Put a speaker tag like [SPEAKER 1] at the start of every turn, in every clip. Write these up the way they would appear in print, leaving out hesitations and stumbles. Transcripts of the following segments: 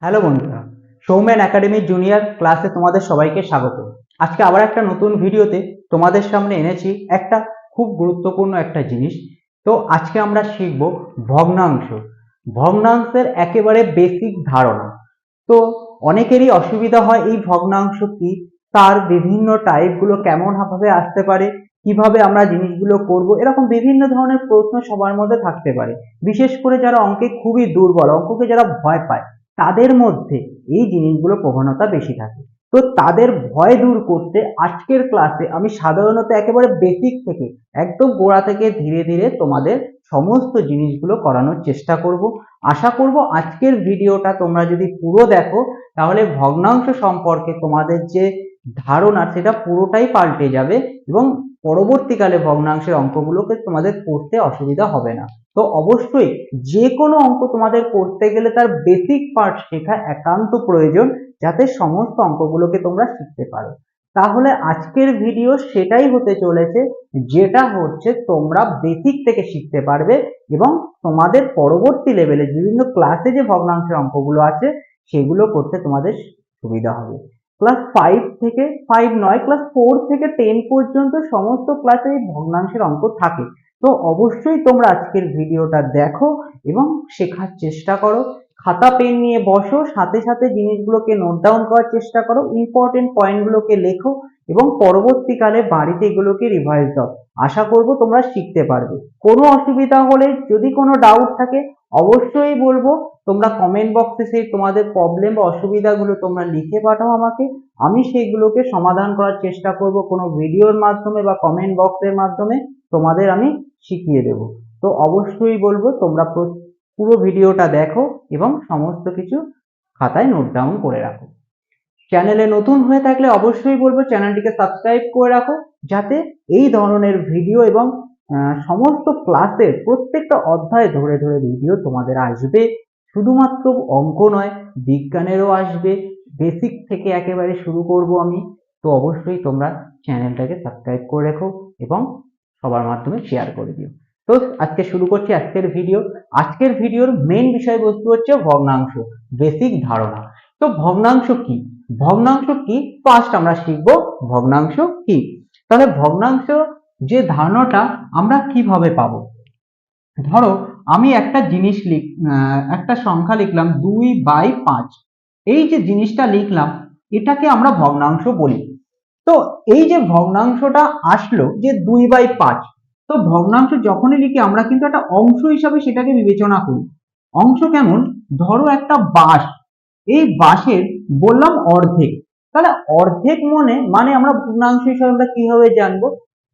[SPEAKER 1] Hello বন্ধুরা, Soumen academy junior ক্লাসে তোমাদের সবাইকে স্বাগত। আজকে আবার একটা নতুন ভিডিওতে তোমাদের সামনে এনেছি একটা খুব গুরুত্বপূর্ণ একটা জিনিস। তো আজকে আমরা শিখব ভগ্নাংশ। ভগ্নাংশের একেবারে বেসিক ধারণা। তো অনেকেরই অসুবিধা হয় এই ভগ্নাংশ কি, তার বিভিন্ন টাইপগুলো কেমন ভাবে আসতে পারে, কিভাবে আমরা জিনিসগুলো করব, এরকম বিভিন্ন ধরনের প্রশ্ন সবার মধ্যে থাকতে পারে। বিশেষ করে যারা অঙ্কে খুবই দুর্বল, অঙ্ককে যারা ভয় পায়, তাদের মধ্যে এই জিনিসগুলো প্রবণতা বেশি থাকে। তো তাদের ভয় দূর করতে আজকের ক্লাসে আমি সাধারণত একেবারে বেসিক থেকে একদম গোড়া থেকে ধীরে ধীরে তোমাদের সমস্ত জিনিসগুলো করানোর চেষ্টা করব। আশা করব আজকের ভিডিওটা তোমরা যদি পুরো দেখো তাহলে ভগ্নাংশ সম্পর্কে তোমাদের যে ধারণা সেটা পুরোটাই পাল্টে যাবে এবং পরবর্তীকালে ভগ্নাংশের অঙ্কগুলোকে তোমাদের করতে অসুবিধা হবে না। তো অবশ্যই যে কোনো অঙ্ক তোমাদের করতে গেলে তার বেসিক পার্ট শেখা একান্ত প্রয়োজন, যাতে সমস্ত অঙ্কগুলোকে তোমরা শিখতে পারো। তাহলে আজকের ভিডিও সেটাই হতে চলেছে, যেটা হচ্ছে তোমরা বেসিক থেকে শিখতে পারবে এবং তোমাদের পরবর্তী লেভেলে বিভিন্ন ক্লাসে যে ভগ্নাংশের অঙ্কগুলো আছে সেগুলো করতে তোমাদের সুবিধা হবে। ক্লাস 5 থেকে 5 নয়, ক্লাস 4 থেকে 10 পর্যন্ত সমস্ত ক্লাসে এই ভগ্নাংশের অঙ্ক থাকে। তো অবশ্যই তোমরা আজকের ভিডিওটা দেখো এবং শেখার চেষ্টা করো। খাতা পেন নিয়ে বসো, সাথে সাথে জিনিসগুলোকে নোট ডাউন করার চেষ্টা করো, ইম্পর্টেন্ট পয়েন্টগুলোকে লেখো এবং পরবর্তীকালে বাড়িতে এগুলোকে রিভাইজ দাও। আশা করব তোমরা শিখতে পারবে। কোনো অসুবিধা হলে, যদি কোনো ডাউট থাকে, অবশ্যই বলবো তোমরা কমেন্ট বক্সে সেই তোমাদের প্রবলেম বা অসুবিধাগুলো তোমরা লিখে পাঠাও আমাকে। আমি সেইগুলোকে সমাধান করার চেষ্টা করব কোনো ভিডিওর মাধ্যমে বা কমেন্ট বক্সের মাধ্যমে তোমাদের আমি শিখিয়ে দেব। তো অবশ্যই বলবো তোমরা পুরো ভিডিওটা দেখো এবং সমস্ত কিছু খাতায় নোট ডাউন করে রাখো। চ্যানেলে নতুন হয়ে থাকলে অবশ্যই বলবো চ্যানেলটিকে সাবস্ক্রাইব করে রাখো, যাতে এই ধরনের ভিডিও এবং সমস্ত ক্লাসের প্রত্যেকটা অধ্যায় ধরে ধরে ভিডিও তোমাদের আসবে। শুধুমাত্র অঙ্ক নয়, বিজ্ঞানেরও আসবে। বেসিক থেকে একেবারে শুরু করব আমি। তো অবশ্যই তোমরা চ্যানেলটাকে সাবস্ক্রাইব করে রেখো এবং সবার মাধ্যমে শেয়ার করে দিও। তো আজকে শুরু করছি আজকের ভিডিও। আজকের ভিডিওর মেইন বিষয়বস্তু হচ্ছে ভগ্নাংশ, বেসিক ধারণা। তো ভগ্নাংশ কি, ভগ্নাংশ কি ফার্স্ট আমরা শিখবো ভগ্নাংশ কি। তাহলে ভগ্নাংশ যে ধারণাটা আমরা কিভাবে পাবো। ধরো আমি একটা জিনিস একটা সংখ্যা লিখলাম 2/5। এই যে জিনিসটা লিখলাম এটাকে আমরা ভগ্নাংশ বলি। তো এই যে ভগ্নাংশটা আসলো যে 2/5, তো ভগ্নাংশ যখনই লিখি আমরা কিন্তু একটা অংশ হিসাবে সেটাকে বিবেচনা করি। অংশ কেমন, ধরো একটা বাঁশ, এই বাঁশের বললাম অর্ধেক। তাহলে অর্ধেক মানে আমরা ভগ্নাংশ হিসাবে আমরা কিভাবে জানবো,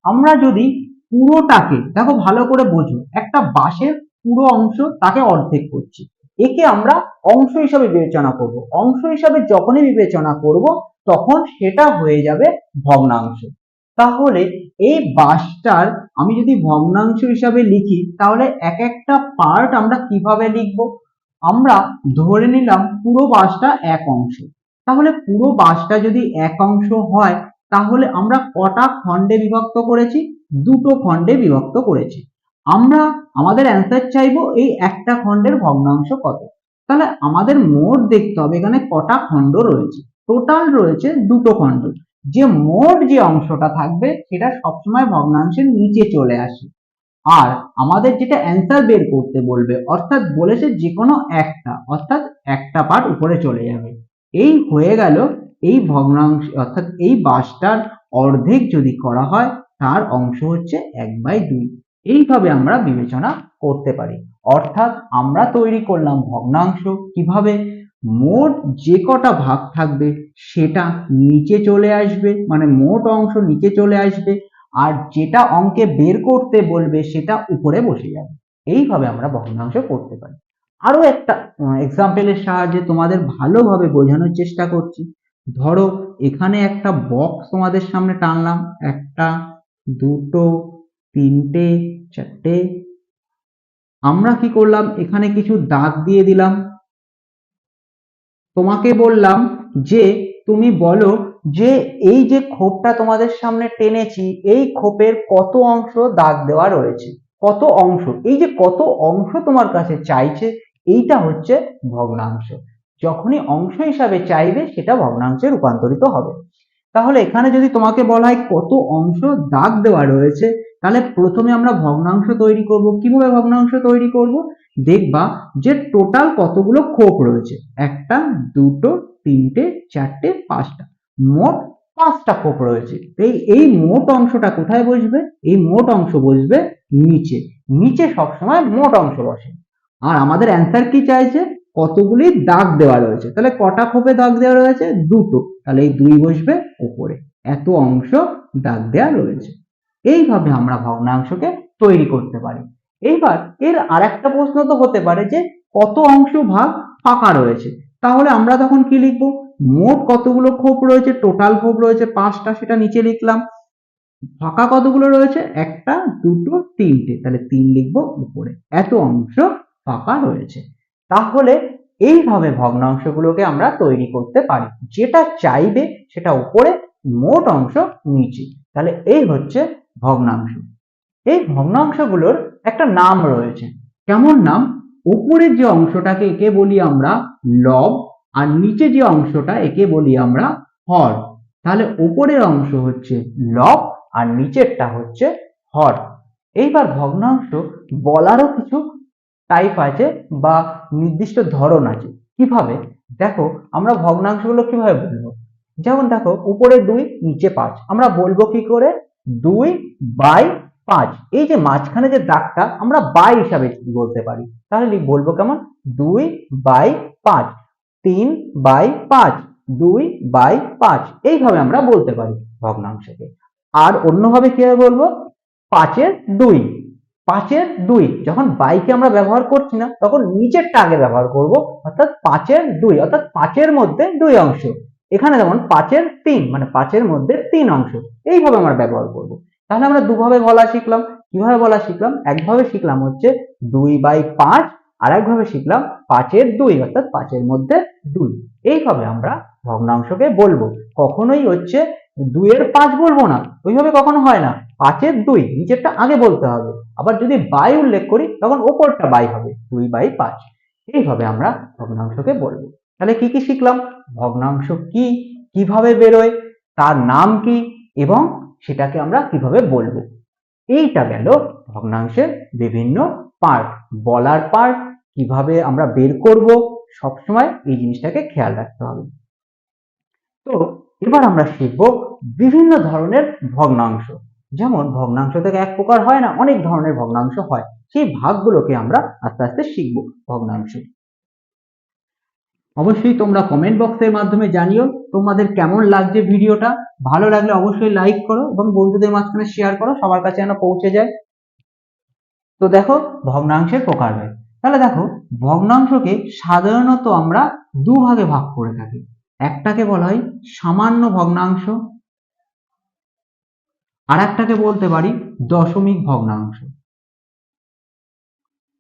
[SPEAKER 1] আমরা যদি পুরোটাকে দেখো ভালো করে বোঝো, একটা বাঁশের পুরো অংশ তাকে অর্ধেক করছি, একে আমরা অংশ হিসাবে বিবেচনা করব। অংশ হিসাবে যখনই বিবেচনা করব তখন সেটা হয়ে যাবে ভগ্নাংশ। তাহলে এই বাঁশটার আমি যদি ভগ্নাংশ হিসাবে লিখি তাহলে এক একটা পার্ট আমরা কিভাবে লিখবো, আমরা ধরে নিলাম পুরো বাঁশটা এক অংশ। তাহলে পুরো বাঁশটা যদি এক অংশ হয় তাহলে আমরা কটা খণ্ডে বিভক্ত করেছি, দুটো খণ্ডে বিভক্ত করেছি। আমরা আমাদের অ্যান্সার চাইবো এই একটা খণ্ডের ভগ্নাংশ কত। তাহলে আমাদের মোট দেখতে হবে এখানে কটা খণ্ড রয়েছে। টোটাল রয়েছে দুটো খণ্ড। যে মোট যে অংশটা থাকবে সেটা সবসময় ভগ্নাংশের নিচে চলে আসে। আর আমাদের যেটা অ্যান্সার বের করতে বলবে, অর্থাৎ বলেছে যে কোনো একটা, অর্থাৎ একটা পার্ট উপরে চলে যাবে। এই হয়ে গেল এই ভগ্নাংশ, অর্থাৎ এই বাঁশটার অর্ধেক যদি করা হয় তার অংশ হচ্ছে 1/2। এইভাবে আমরা বিবেচনা করতে পারি। অর্থাৎ আমরা তৈরি করলাম ভগ্নাংশ কিভাবে, মোট যে কটা ভাগ থাকবে সেটা নিচে চলে আসবে, মানে মোট অংশ নিচে চলে আসবে, আর যেটা অঙ্কে বের করতে বলবে সেটা উপরে বসে যাবে। এইভাবে আমরা ভগ্নাংশ করতে পারি। আরো একটা এক্সাম্পলের সাহায্যে তোমাদের ভালোভাবে বোঝানোর চেষ্টা করছি। ধরো এখানে একটা বক্স তোমাদের সামনে টানলাম, একটা, দুটো, তিনটে, চারটে। আমরা কি করলাম, এখানে কিছু দাগ দিয়ে দিলাম। তোমাকে বললাম যে তুমি বলো যে এই যে খোপটা তোমাদের সামনে টেনেছি এই খোপের কত অংশ দাগ দেওয়া রয়েছে, কত অংশ, এই যে কত অংশ তোমার কাছে চাইছে এইটা হচ্ছে ভগ্নাংশ। যখনই অংশ হিসাবে চাইবে সেটা ভগ্নাংশে রূপান্তরিত হবে। তাহলে এখানে যদি তোমাকে বলা হয় কত অংশ দাগ দেওয়া রয়েছে, তাহলে প্রথমে আমরা ভগ্নাংশ তৈরি করব। কিভাবে ভগ্নাংশ তৈরি করব? দেখবা যে টোটাল কতগুলো খোপ রয়েছে, একটা, দুটো, তিনটে, চারটে, পাঁচটা, মোট পাঁচটা খোপ রয়েছে। এই মোট অংশটা কোথায় বসবে? এই মোট অংশ বসবে নিচে। নিচে সবসময় মোট অংশ বসে। আর আমাদের অ্যান্সার কি চাইছে? কতগুলি দাগ দেওয়া রয়েছে, তাহলে কটা খোপে দাগ দেওয়া রয়েছে? দুটো, তাহলে এই দুই বসবে উপরে। এত অংশ দাগ দেওয়া রয়েছে। এইভাবে আমরা ভগ্নাংশকে তৈরি করতে পারি। এইবার এর আরেকটা প্রশ্ন তো হতে পারে যে কত অংশ ভাগ ফাঁকা রয়েছে, তাহলে আমরা তখন কি লিখবো? মোট কতগুলো খোপ রয়েছে, টোটাল খোপ রয়েছে পাঁচটা, সেটা নিচে লিখলাম। ফাঁকা কতগুলো রয়েছে? একটা, দুটো, তিনটে, তাহলে তিন লিখবো উপরে। এত অংশ ফাঁকা রয়েছে। তাহলে এইভাবে ভগ্নাংশগুলোকে আমরা তৈরি করতে পারি, যেটা চাইবে সেটা উপরে, মোট অংশ নিচে। তাহলে এই হচ্ছে ভগ্নাংশ। এই ভগ্নাংশগুলোর একটা নাম রয়েছে। কেমন নাম? উপরের যে অংশটাকে একে বলি আমরা লব, আর নিচে যে অংশটা একে বলি আমরা হর। তাহলে উপরের অংশ হচ্ছে লব আর নিচেরটা হচ্ছে হর। এইবার ভগ্নাংশ বলারও কিছু টাইপ আছে বা নির্দিষ্ট ধরন আছে। কিভাবে? দেখো আমরা ভগ্নাংশগুলো কিভাবে বলবো? যেমন দেখো উপরে 2 নিচে 5, আমরা বলবো কি করে? 2/5। এই যে মাঝখানে যে দাগটা আমরা বাই হিসাবে বলতে পারি, তাহলে বলবো কেমন? 2/5, 3/5, 2/5। এইভাবে আমরা বলতে পারি ভগ্নাংশকে। আর অন্যভাবে কিভাবে বলবো? 5/2। 5/2, যখন বাইকে আমরা ব্যবহার করছি না তখন নিচেরটা আগে ব্যবহার করব, অর্থাৎ 5/2, অর্থাৎ 5-এর মধ্যে 2 অংশ। এখানে যেমন 5/3, মানে 5-এর মধ্যে 3 অংশ। এইভাবে আমরা ব্যবহার করব। তাহলে আমরা দুভাবে বলা শিখলাম। কিভাবে বলা শিখলাম? একভাবে শিখলাম হচ্ছে 2/5, আর একভাবে শিখলাম 5/2, অর্থাৎ 5-এর মধ্যে 2। এইভাবে আমরা ভগ্নাংশকে বলবো। কখনোই হচ্ছে 2/5 বলবো না, ওইভাবে কখনো হয় না। 5/2, নিচেরটা আগে বলতে হবে। আবার যদি বাই উল্লেখ করি তখন ওপরটা বাই হবে, 2/5। এইভাবে আমরা ভগ্নাংশকে বলবো। তাহলে কি কি শিখলাম? ভগ্নাংশ কি, কিভাবে বেরোয়, তার নাম কি, এবং সেটাকে আমরা কিভাবে বলবো। এইটা গেল ভগ্নাংশের বিভিন্ন পার্ট। বলার পার্ট, কিভাবে আমরা বের করব, সবসময় এই জিনিসটাকে খেয়াল রাখতে হবে। তো এবার আমরা শিখব বিভিন্ন ধরনের ভগ্নাংশ। যেমন ভগ্নাংশ থেকে এক প্রকার হয় না, অনেক ধরনের ভগ্নাংশ হয়। সেই ভাগগুলোকে আমরা আস্তে আস্তে শিখব ভগ্নাংশ। অবশ্যই তোমরা কমেন্ট বক্সের মাধ্যমে জানিও তোমাদের কেমন লাগছে ভিডিওটা। ভালো লাগলে অবশ্যই লাইক করো এবং বন্ধুদের মাঝখানে শেয়ার করো, সবার কাছে যেন পৌঁছে যায়। তো দেখো ভগ্নাংশের প্রকার হয়। তাহলে দেখো ভগ্নাংশকে সাধারণত আমরা দুভাগে ভাগ করে থাকি। একটাকে বলা হয় সামান্য ভগ্নাংশ, আর একটাকে বলতে পারি দশমিক ভগ্নাংশ।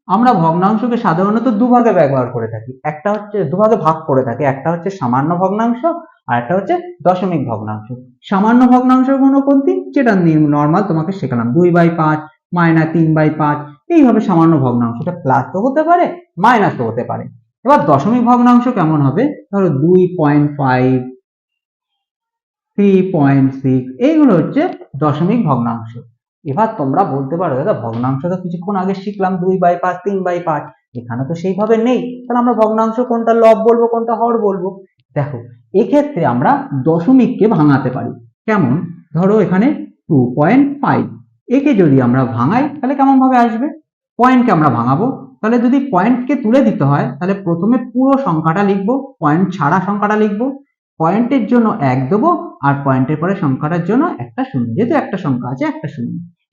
[SPEAKER 1] আমরা ভগ্নাংশকে সাধারণত দুভাগে ব্যবহার করে থাকি, একটা হচ্ছে দুভাগে ভাগ করে থাকি, একটা হচ্ছে সামান্য ভগ্নাংশ আর একটা হচ্ছে দশমিক ভগ্নাংশ। সামান্য ভগ্নাংশ গুলো কোনটি? যেটা নর্মাল তোমাকে শেখালাম, 2/5, -3/5। এইভাবে সামান্য ভগ্নাংশ, এটা প্লাসও হতে পারে মাইনাসও হতে পারে। এবার দশমিক ভগ্নাংশ কেমন হবে? ধরো 2.5, 3.6, এইগুলো হচ্ছে দশমিক ভগ্নাংশ। এবার তোমরা বলতে পারো দাদা ভগ্নাংশ তো কিছুক্ষণ আগে শিখলাম 2/5, 3/5, এখানে তো সেইভাবে নেই, তাহলে আমরা ভগ্নাংশ কোনটা লব বলবো কোনটা হর বলবো? দেখো এক্ষেত্রে আমরা দশমিককে ভাঙাতে পারি। কেমন? ধরো এখানে 2.5, একে যদি আমরা ভাঙাই তাহলে কেমন ভাবে আসবে? পয়েন্টকে আমরা ভাঙাবো, তাহলে যদি পয়েন্টকে তুলে দিতে হয় তাহলে প্রথমে পুরো সংখ্যাটা লিখবো, পয়েন্ট ছাড়া সংখ্যাটা লিখবো, পয়েন্টের জন্য 1 দেবো, আর পয়েন্টের পরে সংখ্যাটার জন্য একটা শূন্য, যেহেতু একটা সংখ্যা আছে একটা শূন্য।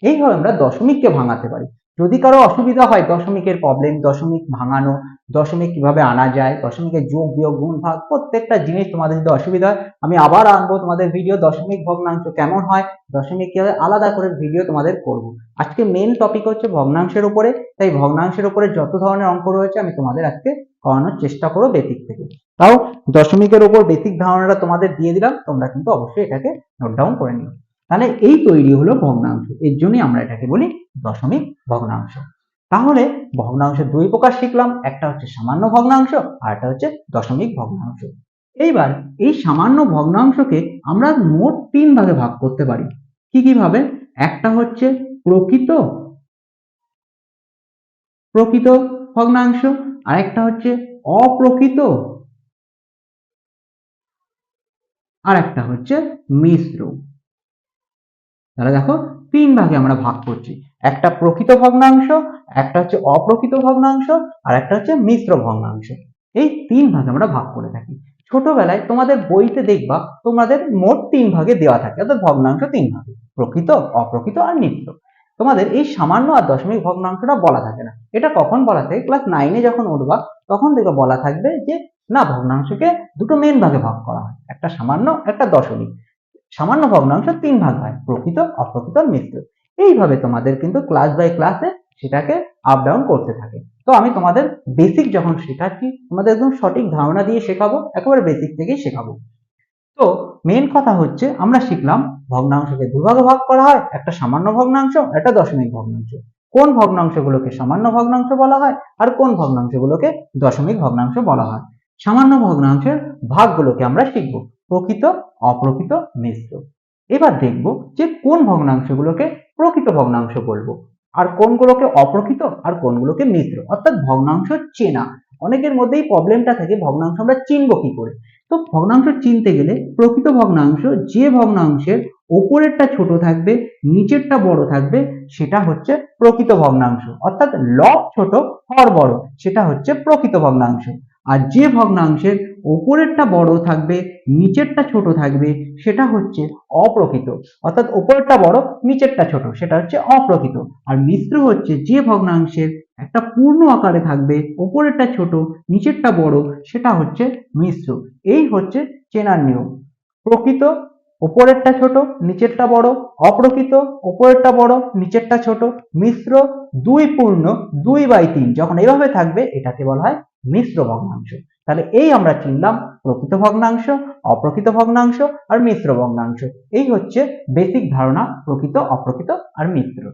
[SPEAKER 1] এইভাবে আমরা দশমিককে ভাঙাতে পারি। যদি কারো অসুবিধা হয় দশমিকের প্রবলেম, দশমিক ভাঙানো, দশমিক কিভাবে আনা যায়, দশমিকের যোগ বিয়োগ গুণ ভাগ, প্রত্যেকটা জিনিস তোমাদের যদি অসুবিধা হয় আমি আবার আনবো তোমাদের ভিডিও, দশমিক ভগ্নাংশ কেমন হয়, দশমিক কিভাবে আলাদা করে ভিডিও তোমাদের করব। আজকে মেন টপিক হচ্ছে ভগ্নাংশের উপরে, তাই ভগ্নাংশের উপরে যত ধরনের অঙ্ক রয়েছে আমি তোমাদের আজকে করানোর চেষ্টা করবো বেসিক থেকে। তাও দশমিকের উপর বেসিক ধারণাটা তোমাদের দিয়ে দিলাম, তোমরা কিন্তু অবশ্যই এটাকে নোট ডাউন করে নিও। তাহলে এই তৈরি হলো ভগ্নাংশ, এর জন্যই আমরা এটাকে বলি দশমিক ভগ্নাংশ। তাহলে ভগ্নাংশের দুই প্রকার শিখলাম, একটা হচ্ছে সামান্য ভগ্নাংশ আর একটা হচ্ছে দশমিক ভগ্নাংশ। এইবার এই সামান্য ভগ্নাংশকে আমরা মোট তিন ভাগে ভাগ করতে পারি। কি কি ভাবে? একটা হচ্ছে প্রকৃত প্রকৃত ভগ্নাংশ, আর একটা হচ্ছে অপ্রকৃত, আর একটা হচ্ছে মিশ্র। তাহলে দেখো তিন ভাগে আমরা ভাগ করছি, একটা প্রকৃত ভগ্নাংশ, একটা হচ্ছে অপ্রকৃত ভগ্নাংশ, আর একটা হচ্ছে মিশ্র ভগ্নাংশ। এই তিন ভাগে আমরা ভাগ করে থাকি। ছোটবেলায় তোমাদের বইতে দেখবা তোমাদের মোট তিন ভাগে দেওয়া থাকে, অর্থাৎ ভগ্নাংশ তিন ভাগে, প্রকৃত, অপ্রকৃত আর মিশ্র। তোমাদের এই সামান্য আর দশমিক ভগ্নাংশটা বলা থাকে না। এটা কখন বলা থাকে? ক্লাস 9-এ যখন উঠবা তখন দেখবে বলা থাকবে যে না, ভগ্নাংশকে দুটো মেন ভাগে ভাগ করা হয়, একটা সামান্য একটা দশমিক। সামান্য ভগ্নাংশ তিন ভাগ হয়, প্রকৃত, অপ্রকৃত আর মিশ্র। এইভাবে তোমাদের কিন্তু ক্লাস বাই ক্লাসে সেটাকে আপ ডাউন করতে থাকে। তো আমি তোমাদের বেসিক যখন শেখাচ্ছি তোমাদের একদম সঠিক ধারণা দিয়ে শেখাবো, একেবারে বেসিক থেকেই শেখাবো। তো মেন কথা হচ্ছে আমরা শিখলাম ভগ্নাংশকে দুভাগে ভাগ করা হয়, একটা সামান্য ভগ্নাংশ, একটা দশমিক ভগ্নাংশ। কোন ভগ্নাংশগুলোকে সামান্য ভগ্নাংশ বলা হয় আর কোন ভগ্নাংশগুলোকে দশমিক ভগ্নাংশ বলা হয়। সামান্য ভগ্নাংশের ভাগগুলোকে আমরা শিখব, প্রকৃত, অপ্রকৃত, মিশ্র। এবার দেখব যে কোন ভগ্নাংশগুলোকে প্রকৃত ভগ্নাংশ বলবো আর কোনগুলোকে অপ্রকৃত আর কোনগুলোকে মিশ্র, অর্থাৎ ভগ্নাংশ চেনা। অনেকের মধ্যেই প্রবলেমটা থাকে ভগ্নাংশ আমরা চিনবো কি করে। তো ভগ্নাংশ চিনতে গেলে প্রকৃত ভগ্নাংশ যে ভগ্নাংশের ওপরেরটা ছোট থাকবে নিচেরটা বড় থাকবে সেটা হচ্ছে প্রকৃত ভগ্নাংশ, অর্থাৎ লব ছোট হর বড়, সেটা হচ্ছে প্রকৃত ভগ্নাংশ। আর যে ভগ্নাংশের ওপরেরটা বড় থাকবে নিচেরটা ছোট থাকবে সেটা হচ্ছে অপ্রকৃত, অর্থাৎ ওপরেরটা বড় নিচেরটা ছোট, সেটা হচ্ছে অপ্রকৃত। আর মিশ্র হচ্ছে যে ভগ্নাংশের একটা পূর্ণ আকারে থাকবে ওপরেরটা ছোট নিচেরটা বড়, সেটা হচ্ছে মিশ্র। এই হচ্ছে চেনার নিয়ম। প্রকৃত ওপরেরটা ছোট নিচেরটা বড়, অপ্রকৃত ওপরেরটা বড় নিচেরটা ছোট, মিশ্র দুই পূর্ণ 2/3 যখন এভাবে থাকবে এটাকে বলা হয় মিশ্র ভগ্নাংশ। তাহলে এই আমরা চিনলাম প্রকৃত ভগ্নাংশ, অপ্রকৃত ভগ্নাংশ আর মিশ্র ভগ্নাংশ। এই হচ্ছে বেসিক ধারণা প্রকৃত, অপ্রকৃত আর মিশ্র।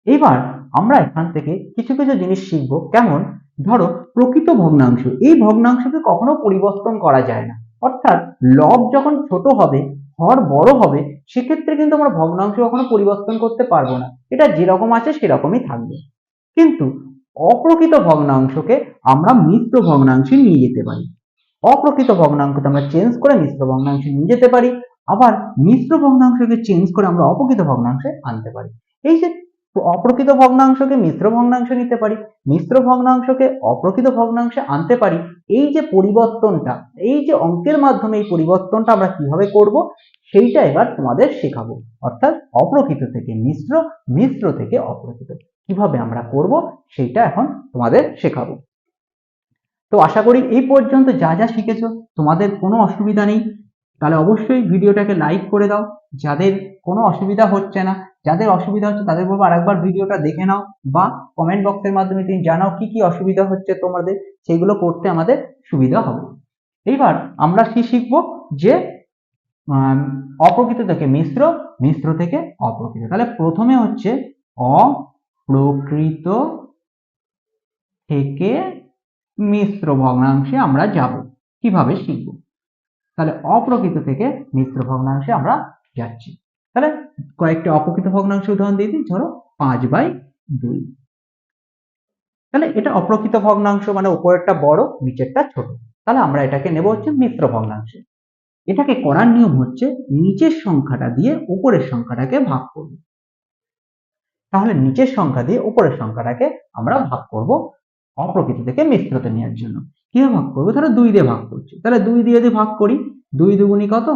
[SPEAKER 1] এবার আমরা এখান থেকে কিছু কিছু জিনিস শিখবো। কেমন? ধরো প্রকৃত ভগ্নাংশ, এই ভগ্নাংশকে কখনো পরিবর্তন করা যায় না, অর্থাৎ লব যখন ছোট হবে হর বড় হবে সেক্ষেত্রে কিন্তু আমরা ভগ্নাংশ কখনো পরিবর্তন করতে পারবো না, এটা যেরকম আছে সেরকমই থাকবে। কিন্তু অপ্রকৃত ভগ্নাংশকে আমরা মিশ্র ভগ্নাংশে নিয়ে যেতে পারি, অপ্রকৃত ভগ্নাংশকে আমরা চেঞ্জ করে মিশ্র ভগ্নাংশে নিয়ে যেতে পারি, আবার মিশ্র ভগ্নাংশকে চেঞ্জ করে আমরা অপ্রকৃত ভগ্নাংশে আনতে পারি। এই যে অপ্রকৃত ভগ্নাংশকে মিশ্র ভগ্নাংশে নিতে পারি, মিশ্র ভগ্নাংশকে অপ্রকৃত ভগ্নাংশে আনতে পারি, এই যে পরিবর্তনটা, এই যে অঙ্কের মাধ্যমে এই পরিবর্তনটা আমরা কিভাবে করব সেইটা এবার তোমাদের শেখাবো। অর্থাৎ অপ্রকৃত থেকে মিশ্র, মিশ্র থেকে অপ্রকৃত কিভাবে আমরা করব সেইটা এখন তোমাদের শেখাবো। তো আশা করি এই পর্যন্ত যা যা শিখেছো তোমাদের কোনো অসুবিধা নেই। তাহলে অবশ্যই ভিডিওটাকে লাইক করে দাও। যাদের কোনো অসুবিধা হচ্ছে না, যাদের অসুবিধা হচ্ছে তাদের বলবো আরেকবার ভিডিওটা দেখে নাও, বা কমেন্ট বক্সের মাধ্যমে তুমি জানাও কি কি অসুবিধা হচ্ছে তোমাদের, সেগুলো করতে আমাদের সুবিধা হবে। এইবার আমরা কি শিখবো যে অপ্রকৃত থেকে মিশ্র, মিশ্র থেকে অপ্রকৃত। তাহলে প্রথমে হচ্ছে অপ্রকৃত থেকে মিশ্র ভগ্নাংশে আমরা যাব, কিভাবে শিখব। তাহলে অপ্রকৃত থেকে মিশ্র ভগ্নাংশে আমরা যাচ্ছি। তাহলে কয়েকটি অপ্রকৃত ভগ্নাংশ উদাহরণ দিয়ে দিই। ধরো 5/2, তাহলে এটা অপ্রকৃত ভগ্নাংশ, মানে উপরেরটা বড় নিচেরটা ছোট। তাহলে আমরা এটাকে নেব হচ্ছে মিশ্র ভগ্নাংশে। এটাকে করার নিয়ম হচ্ছে নিচের সংখ্যাটা দিয়ে উপরের সংখ্যাটাকে ভাগ করব। তাহলে নিচের সংখ্যা দিয়ে উপরের সংখ্যাটাকে আমরা ভাগ করব অপ্রকৃত থেকে মিশ্রতে নেওয়ার জন্য। কিভাবে ভাগ করবো? তাহলে 2 দিয়ে ভাগ করছি, তাহলে 2 দিয়ে যদি ভাগ করি 2 দুগুণী কত?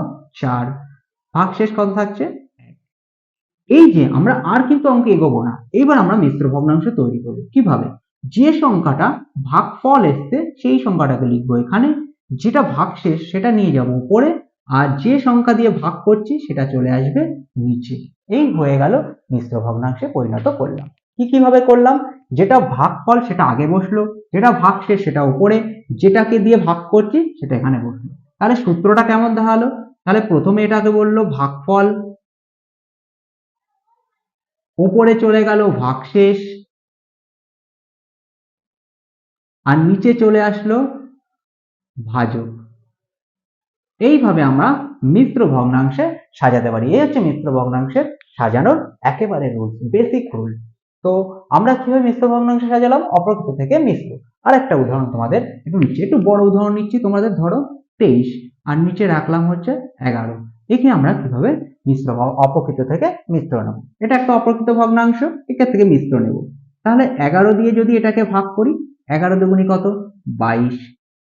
[SPEAKER 1] 4, ভাগ শেষ কত থাকছে? এই যে আমরা আর কিন্তু অঙ্কে এগোবো না, এবার আমরা মিশ্র ভগ্নাংশ তৈরি করবো। কিভাবে? যে সংখ্যাটা ভাগফল এসছে সেই সংখ্যাটাকে লিখবো এখানে, যেটা ভাগশেষ সেটা নিয়ে যাব উপরে, আর যে সংখ্যা দিয়ে ভাগ করছি সেটা চলে আসবে নিচে। এই হয়ে গেল মিশ্র ভগ্নাংশে পরিণত করলাম। কিভাবে করলাম? যেটা ভাগফল সেটা আগে বসলো, যেটা ভাগশেষ সেটা উপরে, যেটাকে দিয়ে ভাগ করছি সেটা এখানে বসলো। তাহলে সূত্রটা কেমন দেখালো? তাহলে প্রথমে এটাকে বললো ভাগফল, উপরে চলে গেল ভাগশেষ, আর নিচে চলে আসলো ভাজক। এইভাবে আমরা মিশ্র ভগ্নাংশে সাজাতে পারি। এই হচ্ছে মিশ্র ভগ্নাংশের সাজানোর একেবারে রুল, বেসিক রুল। তো আমরা কিভাবে মিশ্র ভগ্নাংশে সাজালাম, অপ্রকৃত থেকে মিশ্র। আর একটা উদাহরণ তোমাদের একটু নিচে, একটু বড় উদাহরণ নিচ্ছি। তোমাদের ধরো 23 আর নিচে রাখলাম হচ্ছে 11। একে আমরা কিভাবে মিশ্র অপ্রকৃত থেকে মিশ্র নেব। এটা একটা অপ্রকৃত ভগ্নাংশ, এখান থেকে মিশ্র নেব। তাহলে 11 দিয়ে যদি এটাকে ভাগ করি, 11 দুগুণী কত, 22।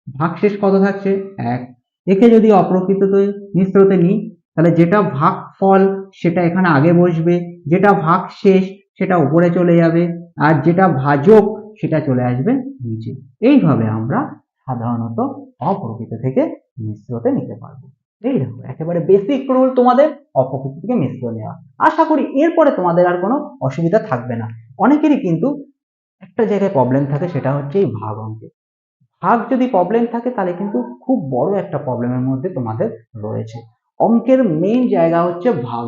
[SPEAKER 1] ভাগশেষ কত থাকছে, 1। একে যদি অপ্রকৃততে মিশ্রতে নিই, তাহলে যেটা ভাগফল সেটা এখানে আগে বসবে, যেটা ভাগ শেষ সেটা উপরে চলে যাবে, আর যেটা ভাজক সেটা চলে আসবে নিচে। এইভাবে আমরা সাধারণত অপ্রকৃত থেকে মিশ্রতে নিতে পারবো। এই দেখো একেবারে বেসিক রুল তোমাদের অপ্রকৃত থেকে মিশ্র নেওয়া। আশা করি এরপরে তোমাদের আর কোনো অসুবিধা থাকবে না। অনেকেরই কিন্তু একটা জায়গায় প্রবলেম থাকে, সেটা হচ্ছে এই ভাগ অঙ্কে। ভাগ যদি প্রবলেম থাকে তাহলে কিন্তু খুব বড় একটা প্রবলেমের মধ্যে তোমাদের রয়েছে। অঙ্কের মেইন জায়গা হচ্ছে ভাগ।